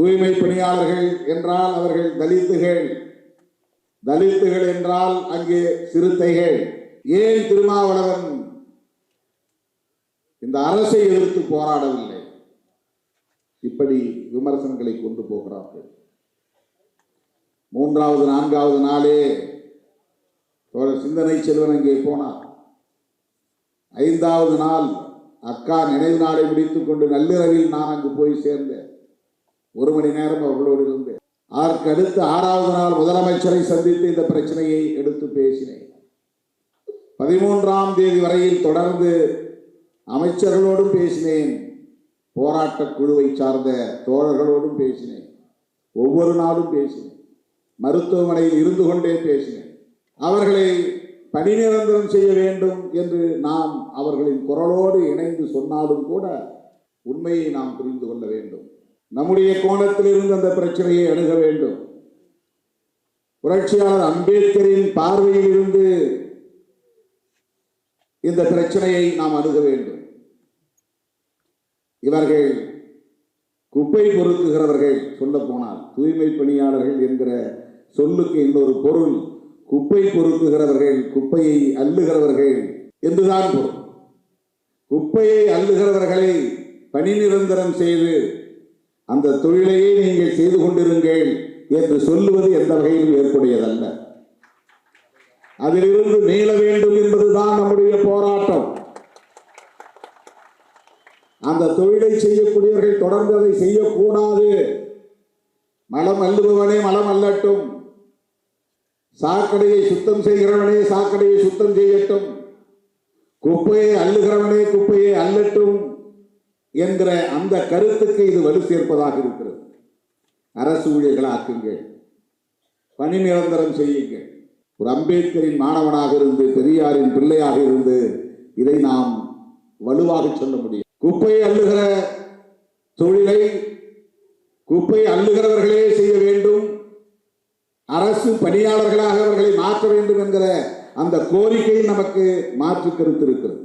தூய்மை பணியாளர்கள் என்றால் அவர்கள் தலித்துகள், தலித்துகள் என்றால் அங்கே சிறுத்தைகள். ஏன் திருமாவளவன் இந்த அரசை எதிர்த்து போராடவில்லை? இப்படி விமர்சனங்களை கொண்டு போகிறார்கள். மூன்றாவது நான்காவது நாளே சிந்தனை செல்வன் அங்கே போனார். ஐந்தாவது நாள் அக்கா நினைவு நாளை முடித்துக் கொண்டு நள்ளிரவில் நான் அங்கு போய் சேர்ந்தேன். 1 மணி நேரம் அவர்களோடு இருந்தேன். அதற்கு அடுத்து 6வது நாள் முதலமைச்சரை சந்தித்து இந்த பிரச்சனையை எடுத்து பேசினேன். 13ஆம் தேதி வரையில் தொடர்ந்து அமைச்சர்களோடும் பேசினேன், போராட்ட குழுவை சார்ந்த தோழர்களோடும் பேசினேன், ஒவ்வொரு நாளும் பேசினேன், மருத்துவமனையில் இருந்து கொண்டே பேசினேன். அவர்களை பணி நிரந்தரம் செய்ய வேண்டும் என்று நாம் அவர்களின் குரலோடு இணைந்து சொன்னாலும் கூட உண்மையை நாம் புரிந்து கொள்ள வேண்டும். நம்முடைய கோணத்தில் இருந்து அந்த பிரச்சனையை அணுக வேண்டும். புரட்சியாளர் அம்பேத்கரின் பார்வையில் இருந்து இந்த பிரச்சனையை நாம் அணுக வேண்டும். இவர்கள் குப்பை பொறுக்குகிறவர்கள், சொல்ல போனால் தூய்மை பணியாளர்கள் என்கிற சொல்லுக்கு இன்னொரு பொருள் குப்பை பொறுக்குகிறவர்கள், குப்பையை அள்ளுகிறவர்கள் என்றுதான் பொருள். குப்பையை அள்ளுகிறவர்களை பணி நிரந்தரம் செய்து அந்த தொழிலையே நீங்கள் செய்து கொண்டிருங்கள் என்று சொல்லுவது எந்த வகையிலும் ஏற்புடையதல்ல. அதிலிருந்து மீள வேண்டும் என்பதுதான் நம்முடைய போராட்டம். அந்த தொழிலை செய்யக்கூடியவர்கள் தொடர்ந்து அதை செய்யக்கூடாது. மலம் அள்ளுபவனே மலம் அள்ளட்டும், சாக்கடையை சுத்தம் செய்கிறவனே சாக்கடையை சுத்தம் செய்யட்டும், குப்பையை அள்ளுகிறவனே குப்பையை அள்ளட்டும் என்கிற அந்த கருத்துக்கு இது வலு சேர்ப்பதாக இருக்கிறது. அரசு ஊழியர்களாக்குங்கள், பணி நிரந்தரம் செய்யுங்கள். ஒரு அம்பேத்கரின் மாணவனாக இருந்து, பெரியாரின் பிள்ளையாக இருந்து இதை நாம் வலுவாக சொல்ல முடியும். குப்பையை அள்ளுகிற தொழிலை குப்பையை அள்ளுகிறவர்களே செய்ய வேண்டும், அரசு பணியாளர்களாக அவர்களை மாற்ற வேண்டும் என்கிற அந்த கோரிக்கையில் நமக்கு மாற்று கருத்து இருக்கிறது.